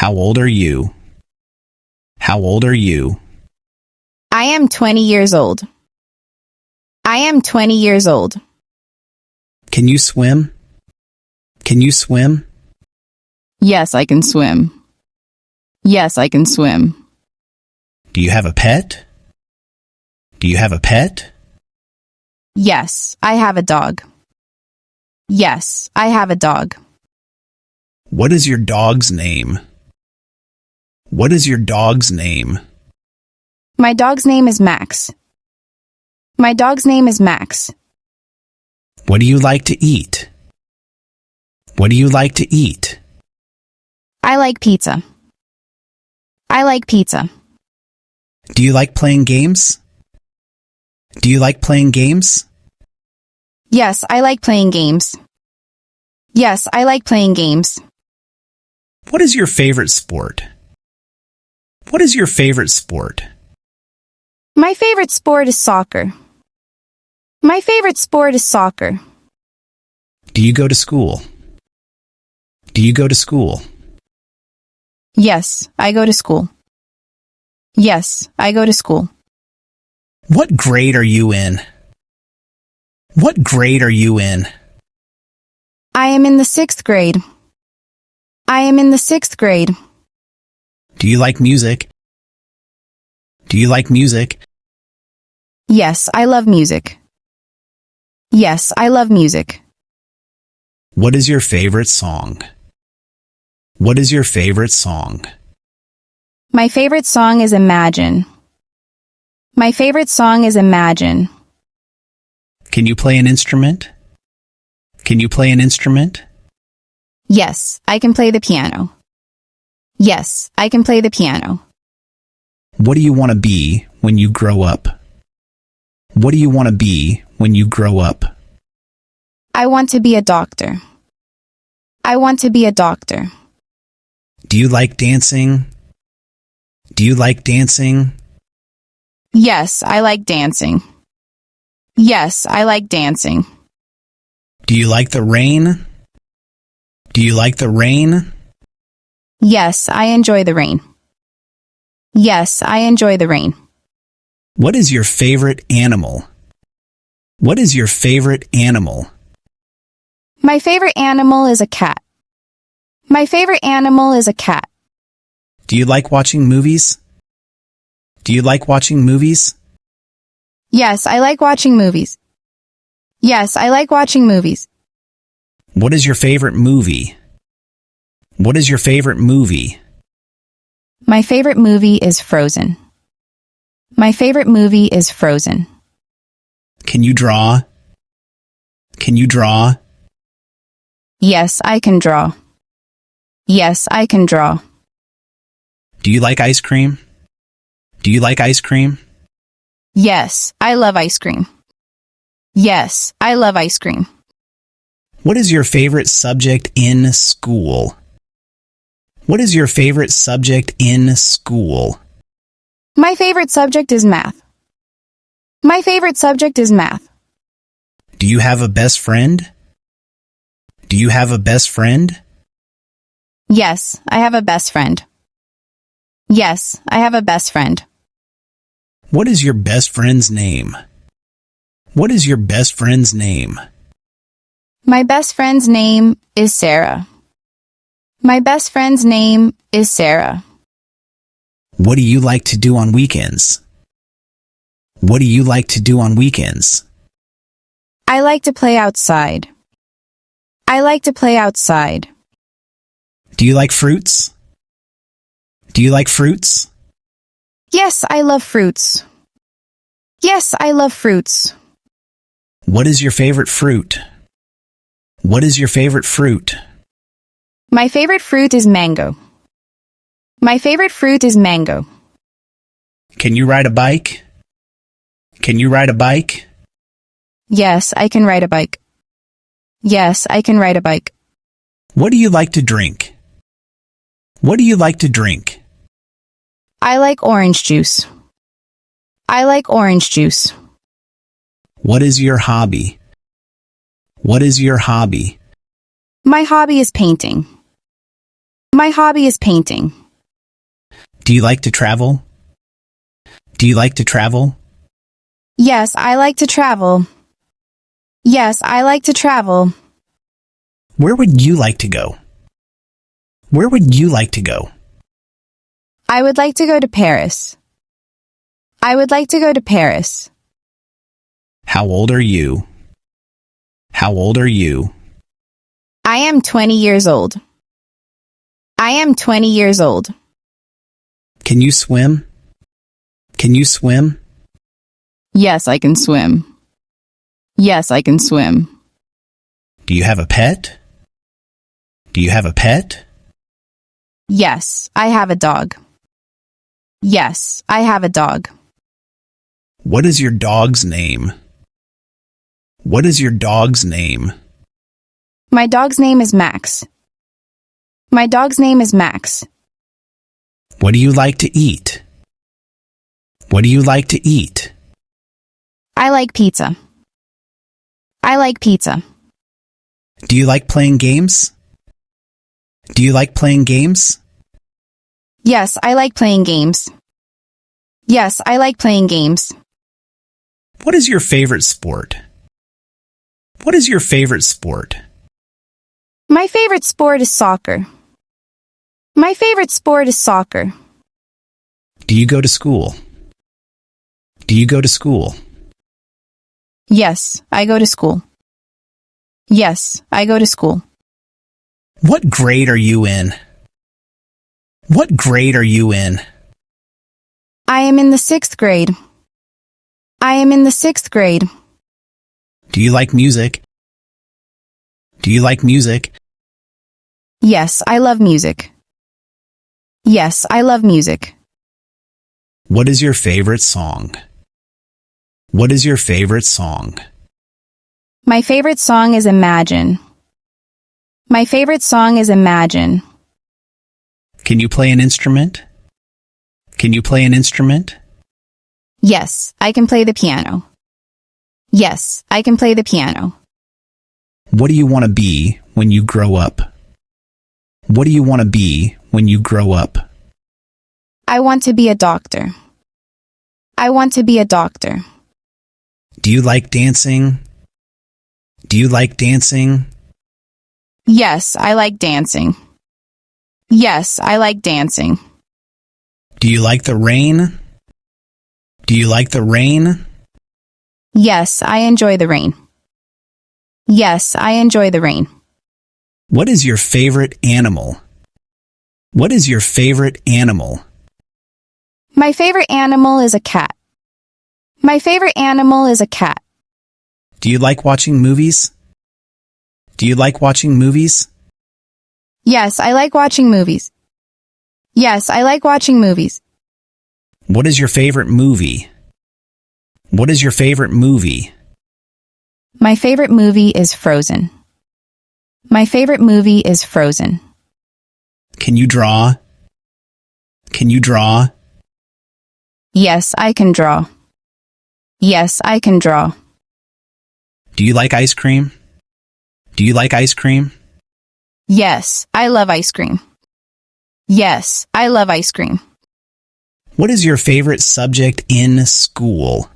How old are you? How old are you? I am 20 years old. I am 20 years old. Can you swim? Can you swim? Yes, I can swim. Yes, I can swim. Do you have a pet? Do you have a pet? Yes, I have a dog. Yes, I have a dog. What is your dog's name? What is your dog's name? My dog's name is Max. My dog's name is Max. What do you like to eat? What do you like to eat? I like pizza. I like pizza. Do you like playing games? Do you like playing games? Yes, I like playing games. Yes, I like playing games. What is your favorite sport? What is your favorite sport? My favorite sport is soccer. My favorite sport is soccer. Do you go to school? Do you go to school? Yes, I go to school. Yes, I go to school. What grade are you in? What grade are you in? I am in the 6th grade. I am in the 6th grade. Do you like music? Do you like music? Yes, I love music. Yes, I love music. What is your favorite song? What is your favorite song? My favorite song is Imagine. My favorite song is Imagine. Can you play an instrument? Can you play an instrument? Yes, I can play the piano. Yes, I can play the piano. What do you want to be when you grow up? What do you want to be when you grow up? I want to be a doctor. I want to be a doctor. Do you like dancing? Do you like dancing? Yes, I like dancing. Yes, I like dancing. Do you like the rain? Do you like the rain? Yes, I enjoy the rain. Yes, I enjoy the rain. What is your favorite animal? What is your favorite animal? My favorite animal is a cat. My favorite animal is a cat. Do you like watching movies? Do you like watching movies? Yes, I like watching movies. Yes, I like watching movies. What is your favorite movie? What is your favorite movie? My favorite movie is Frozen. My favorite movie is Frozen. Can you draw? Can you draw? Yes, I can draw. Yes, I can draw. Do you like ice cream? Do you like ice cream? Yes, I love ice cream. Yes, I love ice cream. What is your favorite subject in school? What is your favorite subject in school? My favorite subject is math. My favorite subject is math. Do you have a best friend? Do you have a best friend? Yes, I have a best friend. Yes, I have a best friend. What is your best friend's name? What is your best friend's name? My best friend's name is Sarah. My best friend's name is Sarah. What do you like to do on weekends? What do you like to do on weekends? I like to play outside. I like to play outside. Do you like fruits? Do you like fruits? Yes, I love fruits. Yes, I love fruits. What is your favorite fruit? What is your favorite fruit? My favorite fruit is mango. My favorite fruit is mango. Can you ride a bike? Can you ride a bike? Yes, I can ride a bike. Yes, I can ride a bike. What do you like to drink? What do you like to drink? I like orange juice. I like orange juice. What is your hobby? What is your hobby? My hobby is painting. My hobby is painting. Do you like to travel? Do you like to travel? Yes, I like to travel. Yes, I like to travel. Where would you like to go? Where would you like to go? I would like to go to Paris. I would like to go to Paris. How old are you? How old are you? I am 20 years old. I am 20 years old. Can you swim? Can you swim? Yes, I can swim. Yes, I can swim. Do you have a pet? Do you have a pet? Yes, I have a dog. Yes, I have a dog. What is your dog's name? What is your dog's name? My dog's name is Max. My dog's name is Max. What do you like to eat? What do you like to eat? I like pizza. I like pizza. Do you like playing games? Do you like playing games? Yes, I like playing games. Yes, I like playing games. What is your favorite sport? What is your favorite sport? My favorite sport is soccer. My favorite sport is soccer. Do you go to school? Do you go to school? Yes, I go to school. Yes, I go to school. What grade are you in? What grade are you in? I am in the 6th grade. I am in the 6th grade. Do you like music? Do you like music? Yes, I love music. Yes, I love music. What is your favorite song? What is your favorite song? My favorite song is Imagine. My favorite song is Imagine. Can you play an instrument? Can you play an instrument? Yes, I can play the piano. Yes, I can play the piano. What do you want to be when you grow up? What do you want to be when you grow up? I want to be a doctor. I want to be a doctor. Do you like dancing? Do you like dancing? Yes, I like dancing. Yes, I like dancing. Do you like the rain? Do you like the rain? Yes, I enjoy the rain. Yes, I enjoy the rain. What is your favorite animal? What is your favorite animal? My favorite animal is a cat. My favorite animal is a cat. Do you like watching movies? Do you like watching movies? Yes, I like watching movies. Yes, I like watching movies. What is your favorite movie? What is your favorite movie? My favorite movie is Frozen. My favorite movie is Frozen. Can you draw? Can you draw? Yes, I can draw. Yes, I can draw. Do you like ice cream? Do you like ice cream? Yes, I love ice cream. Yes, I love ice cream. What is your favorite subject in school?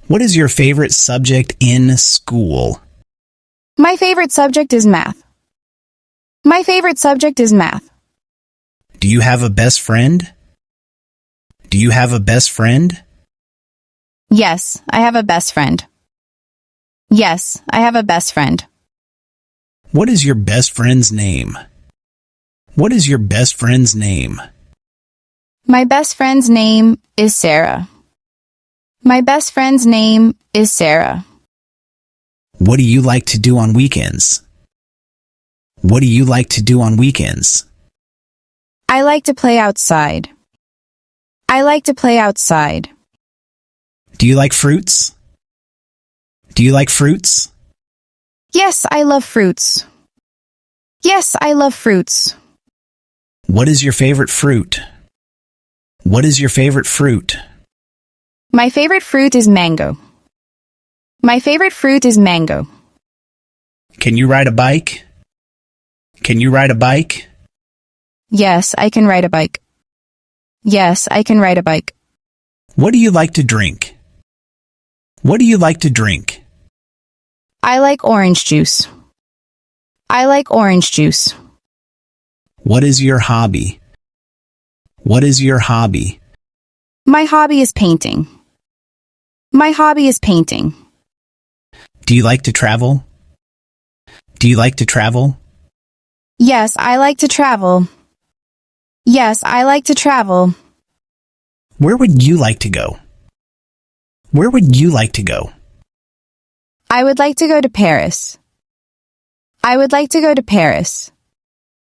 What is your favorite subject in school? My favorite subject is math. My favorite subject is math. Do you have a best friend? Do you have a best friend? Yes, I have a best friend. Yes, I have a best friend. What is your best friend's name? What is your best friend's name? My best friend's name is Sarah. My best friend's name is Sarah. What do you like to do on weekends? What do you like to do on weekends? I like to play outside. I like to play outside. Do you like fruits? Do you like fruits? Yes, I love fruits. Yes, I love fruits. What is your favorite fruit? What is your favorite fruit? My favorite fruit is mango. My favorite fruit is mango. Can you ride a bike? Can you ride a bike? Yes, I can ride a bike. Yes, I can ride a bike. What do you like to drink? What do you like to drink? I like orange juice. I like orange juice. What is your hobby? What is your hobby? My hobby is painting. My hobby is painting. Do you like to travel? Do you like to travel? Yes, I like to travel. Yes, I like to travel. Where would you like to go? Where would you like to go? I would like to go to Paris. I would like to go to Paris.